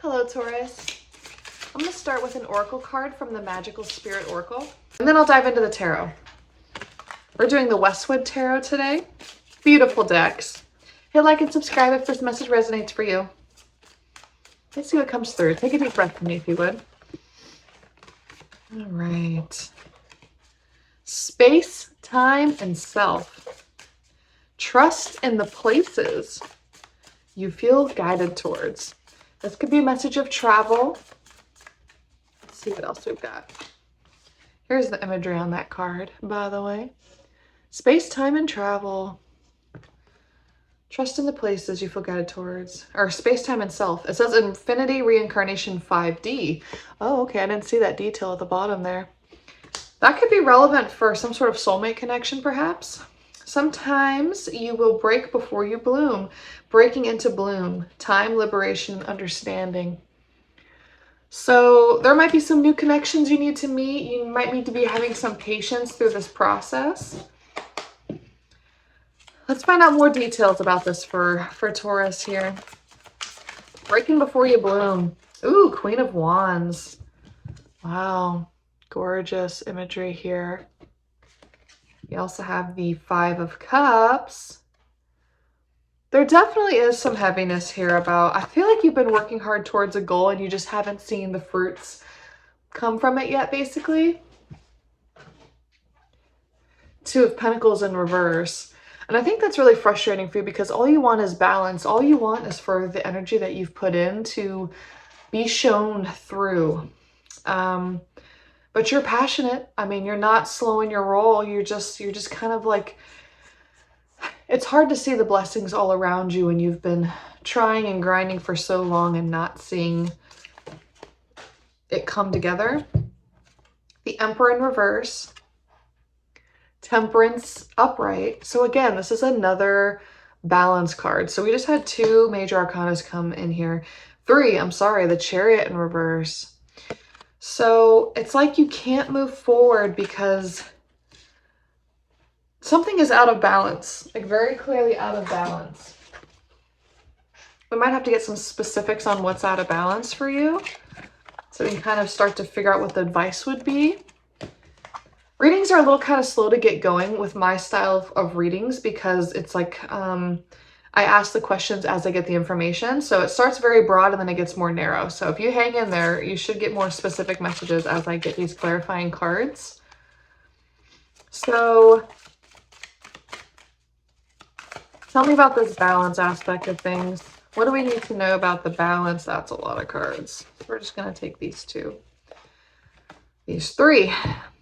Hello, Taurus. I'm going to start with an oracle card from the Magical Spirit Oracle, and then I'll dive into the tarot. We're doing the Westwood Tarot today. Beautiful decks. Hit like and subscribe if this message resonates for you. Let's see what comes through. Take a deep breath from me if you would. All right. Space, time, and self. Trust in the places you feel guided towards. This could be a message of travel. Let's see what else we've got. Here's the imagery on that card, by the way. Space, time, and travel. Trust in the places you feel guided towards. Or space, time, and self. It says Infinity Reincarnation 5D. Oh, okay. I didn't see that detail at the bottom there. That could be relevant for some sort of soulmate connection, perhaps. Sometimes you will break before you bloom. Breaking into bloom. Time, liberation, understanding. So there might be some new connections you need to meet. You might need to be having some patience through this process. Let's find out more details about this for Taurus here. Breaking before you bloom. Ooh, Queen of Wands. Wow. Gorgeous imagery here. You also have the Five of Cups. There definitely is some heaviness here about, I feel like you've been working hard towards a goal and you just haven't seen the fruits come from it yet, basically. Two of Pentacles in reverse. And I think that's really frustrating for you because all you want is balance. All you want is for the energy that you've put in to be shown through. But you're passionate. I mean, you're not slowing your roll. You're just kind of like, it's hard to see the blessings all around you when you've been trying and grinding for so long and not seeing it come together. The Emperor in reverse. Temperance upright. So again, this is another balance card. So we just had two major arcanas come in here. The Chariot in reverse. So it's like you can't move forward because something is out of balance, like very clearly out of balance. We might have to get some specifics on what's out of balance for you so we can kind of start to figure out what the advice would be. Readings are a little kind of slow to get going with my style of readings because it's like I ask the questions as I get the information. So it starts very broad and then it gets more narrow. So if you hang in there, you should get more specific messages as I get these clarifying cards. So tell me about this balance aspect of things. What do we need to know about the balance? That's a lot of cards. We're just going to take these two. These three.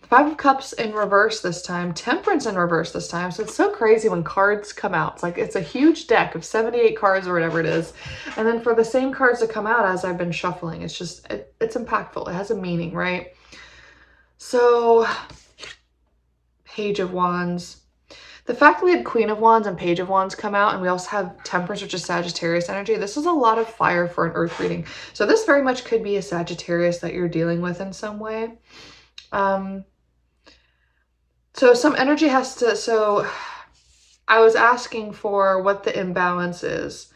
Five of Cups in reverse this time. Temperance in reverse this time. So it's so crazy when cards come out. It's like it's a huge deck of 78 cards or whatever it is. And then for the same cards to come out as I've been shuffling, it's just, it's impactful. It has a meaning, right? So, Page of Wands. The fact that we had Queen of Wands and Page of Wands come out, and we also have Temperance, which is Sagittarius energy, this is a lot of fire for an earth reading. So this very much could be a Sagittarius that you're dealing with in some way. So some energy has to, so I was asking for what the imbalance is.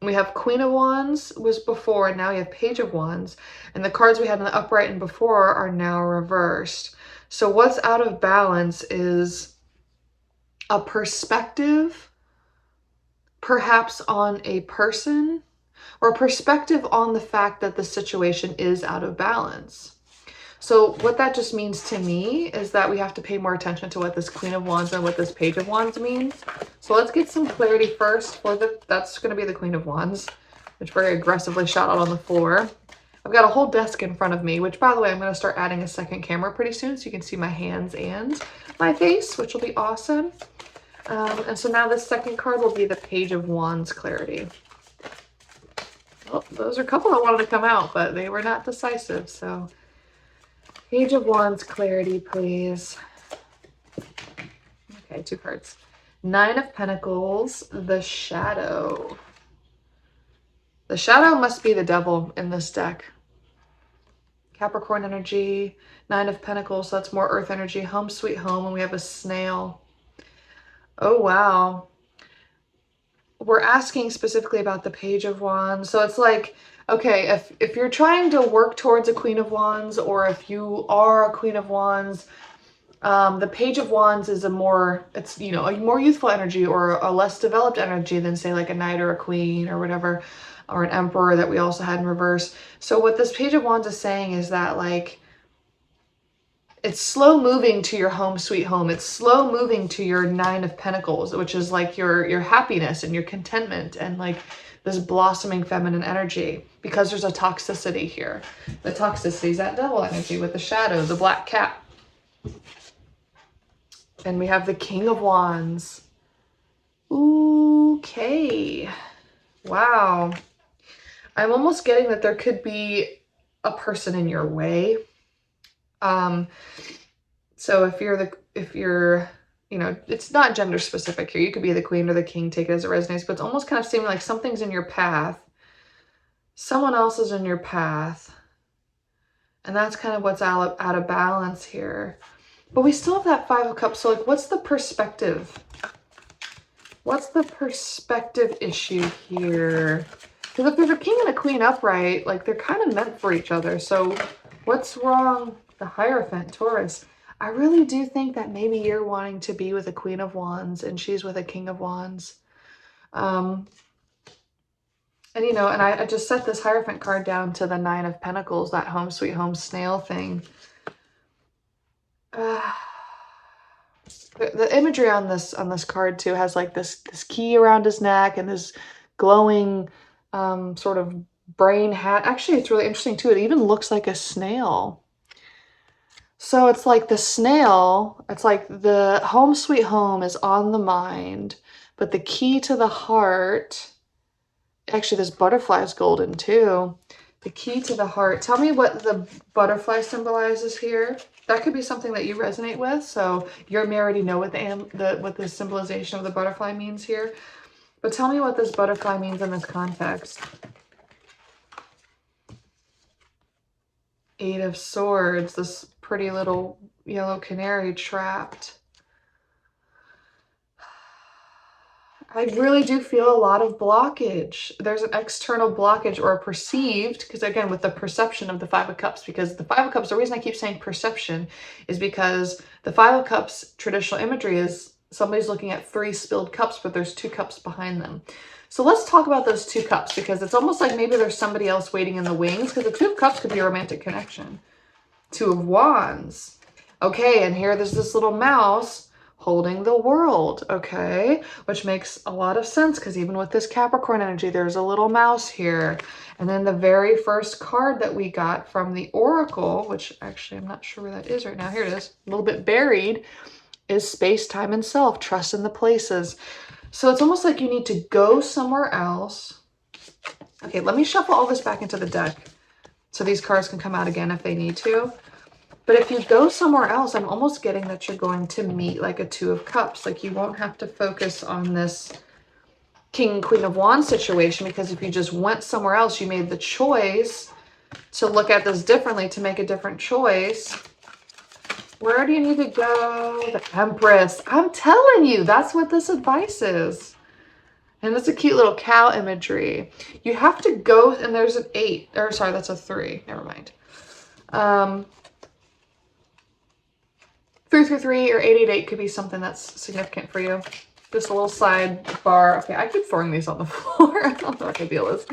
We have Queen of Wands was before, and now you have Page of Wands. And the cards we had in the upright and before are now reversed. So what's out of balance is a perspective, perhaps on a person, or perspective on the fact that the situation is out of balance. So what that just means to me is that we have to pay more attention to what this Queen of Wands and what this Page of Wands means. So let's get some clarity first for that's going to be the Queen of Wands, which very aggressively shot out on the floor. I've got a whole desk in front of me, which by the way, I'm going to start adding a second camera pretty soon so you can see my hands and my face, which will be awesome. And so now this second card will be the Page of Wands clarity. Well, those are a couple that wanted to come out, but they were not decisive, so... Page of Wands clarity, please. Okay, two cards. Nine of Pentacles, the Shadow. The Shadow must be the devil in this deck. Capricorn energy, Nine of Pentacles, so that's more earth energy. Home sweet home, and we have a snail. Oh, wow. We're asking specifically about the Page of Wands. So it's like Okay, if you're trying to work towards a Queen of Wands, or if you are a Queen of Wands, the Page of Wands is a more, it's, you know, a more youthful energy or a less developed energy than say like a Knight or a Queen or whatever, or an Emperor that we also had in reverse. So what this Page of Wands is saying is that like, it's slow moving to your home sweet home. It's slow moving to your Nine of Pentacles, which is like your happiness and your contentment and like this blossoming feminine energy, because there's a toxicity here. The toxicity is that devil energy with the shadow, the black cat. And we have the King of Wands. Okay. Wow. I'm almost getting that there could be a person in your way. So if you're, you know, it's not gender specific here. You could be the Queen or the King, take it as it resonates, but it's almost kind of seeming like something's in your path. Someone else is in your path. And that's kind of what's out of balance here. But we still have that Five of Cups. So like, what's the perspective? What's the perspective issue here? Because if there's a King and a Queen upright, like they're kind of meant for each other. So what's wrong? The Hierophant, Taurus. I really do think that maybe you're wanting to be with a Queen of Wands and she's with a King of Wands. And you know, and I just set this Hierophant card down to the Nine of Pentacles, that home sweet home snail thing. The imagery on this card too has like this key around his neck and this glowing sort of brain hat. Actually, it's really interesting too. It even looks like a snail. So it's like the snail, it's like the home sweet home is on the mind, but the key to the heart, actually this butterfly is golden too. The key to the heart. Tell me what the butterfly symbolizes here. That could be something that you resonate with. So you may already know what the symbolization of the butterfly means here. But tell me what this butterfly means in this context. Eight of Swords, this pretty little yellow canary trapped. I really do feel a lot of blockage. There's an external blockage or a perceived, because again, with the perception of the Five of Cups, because the Five of Cups, the reason I keep saying perception is because the Five of Cups traditional imagery is somebody's looking at 3 spilled cups, but there's 2 cups behind them. So let's talk about those 2 cups, because it's almost like maybe there's somebody else waiting in the wings, because the 2 of Cups could be a romantic connection. 2 of Wands. Okay, and here there's this little mouse holding the world, okay? Which makes a lot of sense, because even with this Capricorn energy, there's a little mouse here. And then the very first card that we got from the Oracle, which actually I'm not sure where that is right now. Here it is, a little bit buried, is space, time, and self. Trust in the places. So it's almost like you need to go somewhere else. Okay, let me shuffle all this back into the deck so these cards can come out again if they need to. But if you go somewhere else, I'm almost getting that you're going to meet like a 2 of Cups. Like you won't have to focus on this King, Queen of Wands situation, because if you just went somewhere else, you made the choice to look at this differently, to make a different choice. Where do you need to go? The Empress. I'm telling you, that's what this advice is. And it's a cute little cow imagery. You have to go, and there's an 8. Or sorry, that's a 3. Never mind. 333 or 888 could be something that's significant for you. Just a little side bar. Okay, I keep throwing these on the floor. I don't know what the deal is.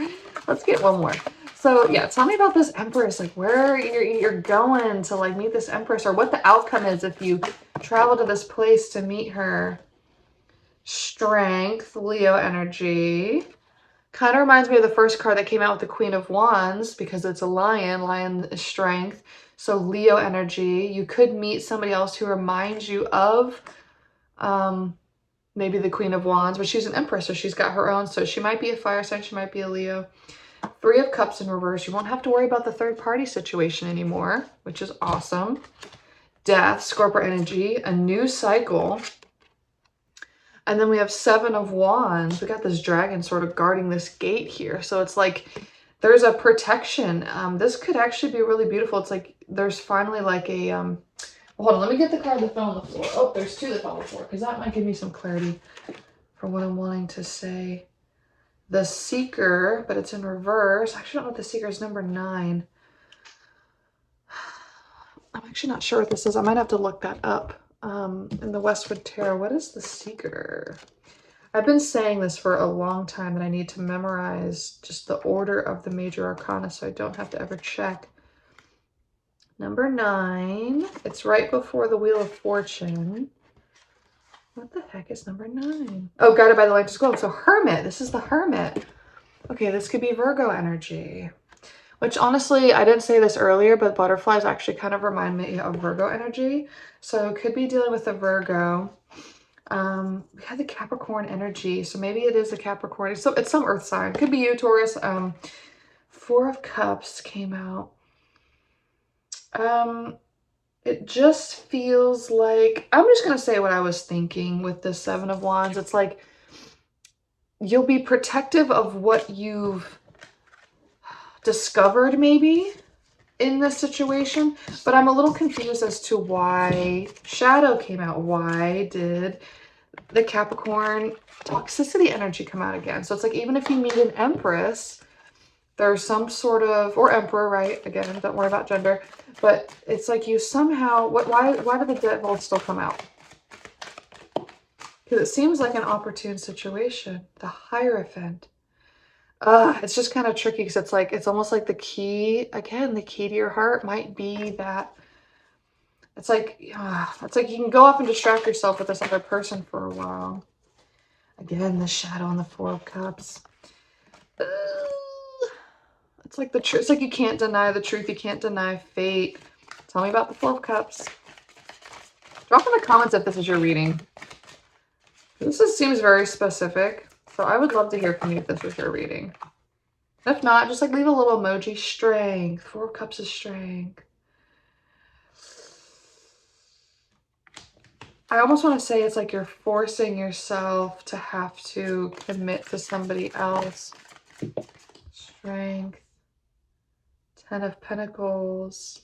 Let's get one more. So yeah, tell me about this Empress, like where you're going to like meet this Empress, or what the outcome is if you travel to this place to meet her. Strength, Leo energy. Kind of reminds me of the first card that came out with the Queen of Wands, because it's a lion. Lion is strength. So Leo energy. You could meet somebody else who reminds you of maybe the Queen of Wands, but she's an Empress, so she's got her own. So she might be a fire sign, she might be a Leo. 3 of Cups in reverse. You won't have to worry about the third party situation anymore, which is awesome. Death, Scorpio energy, a new cycle. And then we have 7 of Wands. We got this dragon sort of guarding this gate here. So it's like there's a protection. This could actually be really beautiful. It's like there's finally like a... well, hold on, let me get the card that fell on the floor. Oh, there's 2 that fell on the floor, because that might give me some clarity for what I'm wanting to say. the Seeker, but it's in reverse. I actually don't know what the Seeker is, number 9. I'm actually not sure what this is. I might have to look that up in the Westwood Tarot. What is the Seeker? I've been saying this for a long time that I need to memorize just the order of the major arcana so I don't have to ever check. Number 9. It's right before the Wheel of Fortune. What the heck is number 9? Oh, guided by the light of gold. So Hermit. This is the Hermit. Okay, this could be Virgo energy. Which honestly, I didn't say this earlier, but butterflies actually kind of remind me of Virgo energy. So could be dealing with a Virgo. We had the Capricorn energy, so maybe it is a Capricorn. So it's some earth sign. Could be you, Taurus. 4 of Cups came out. It just feels like, I'm just going to say what I was thinking with the 7 of Wands. It's like you'll be protective of what you've discovered maybe in this situation, but I'm a little confused as to why Shadow came out. Why did the Capricorn toxicity energy come out again? So it's like, even if you meet an Empress, there's some sort of, or Emperor, right? Again, don't worry about gender, but it's like you somehow, why did the Devil still come out? Because it seems like an opportune situation. The Hierophant. It's just kind of tricky because it's like, it's almost like the key, again, the key to your heart might be that it's like you can go off and distract yourself with this other person for a while. Again, the Shadow and the 4 of Cups. It's like the truth. It's like you can't deny the truth. You can't deny fate. Tell me about the 4 of Cups. Drop in the comments if this is your reading. Seems very specific. So I would love to hear from you if this was your reading. If not, just like leave a little emoji. Strength. 4 of Cups is strength. I almost want to say it's like you're forcing yourself to have to commit to somebody else. Strength. 10 of Pentacles.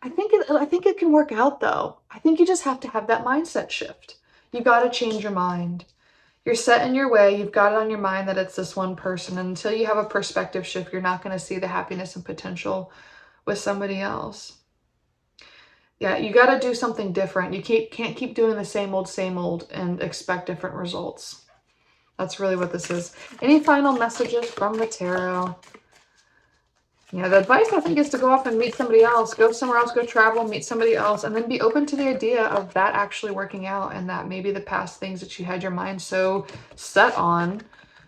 I think it can work out though. I think you just have to have that mindset shift. You got to change your mind. You're set in your way. You've got it on your mind that it's this one person. And until you have a perspective shift, you're not going to see the happiness and potential with somebody else. Yeah, you got to do something different. You can't keep doing the same old and expect different results. That's really what this is. Any final messages from the tarot? Yeah, the advice I think is to go off and meet somebody else. Go somewhere else, go travel, meet somebody else, and then be open to the idea of that actually working out and that maybe the past things that you had your mind so set on.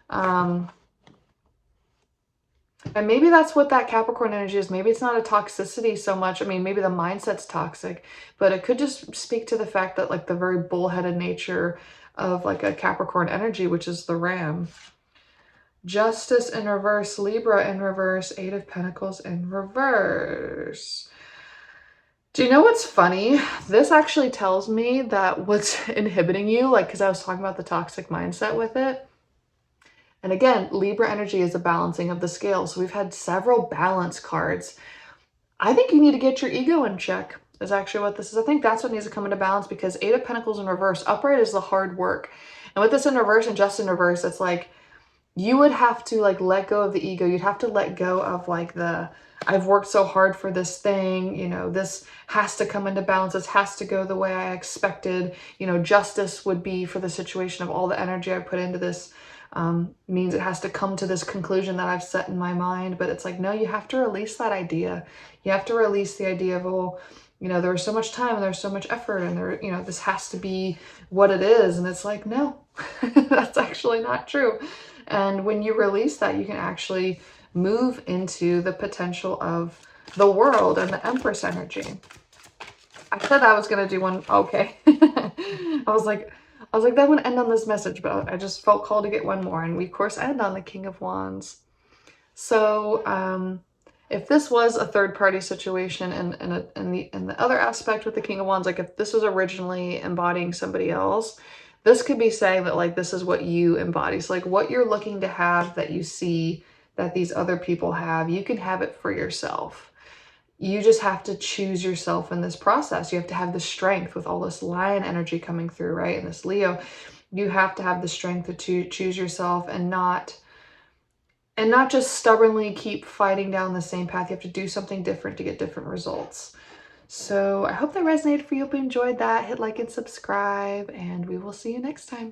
And maybe that's what that Capricorn energy is. Maybe it's not a toxicity so much. I mean, maybe the mindset's toxic, but it could just speak to the fact that like the very bullheaded nature of like a Capricorn energy, which is the Ram. Justice in reverse, Libra in reverse, 8 of Pentacles in reverse. Do you know what's funny? This actually tells me that what's inhibiting you, like, because I was talking about the toxic mindset with it. And again, Libra energy is a balancing of the scales. So we've had several balance cards. I think you need to get your ego in check is actually what this is. I think that's what needs to come into balance because 8 of Pentacles in reverse, upright is the hard work. And with this in reverse and just in reverse, it's like, you would have to like let go of the ego. You'd have to let go of like I've worked so hard for this thing, you know, this has to come into balance. This has to go the way I expected. You know, justice would be for the situation of all the energy I put into this means it has to come to this conclusion that I've set in my mind. But it's like, no, you have to release that idea. You have to release the idea of, oh, you know, there's so much time and there's so much effort and there, you know, this has to be what it is. And it's like, no, that's actually not true. And when you release that, you can actually move into the potential of the world and the Empress energy. I said I was going to do one. Okay. I was like, that would end on this message, but I just felt called to get one more. And we, of course, end on the King of Wands. So, if this was a third-party situation and the other aspect with the King of Wands, like if this was originally embodying somebody else, this could be saying that like this is what you embody. So like what you're looking to have that you see that these other people have, you can have it for yourself. You just have to choose yourself in this process. You have to have the strength with all this Lion energy coming through, right? And this Leo. You have to have the strength to choose yourself and not just stubbornly keep fighting down the same path. You have to do something different to get different results. So I hope that resonated for you. Hope you enjoyed that. Hit like and subscribe, and we will see you next time.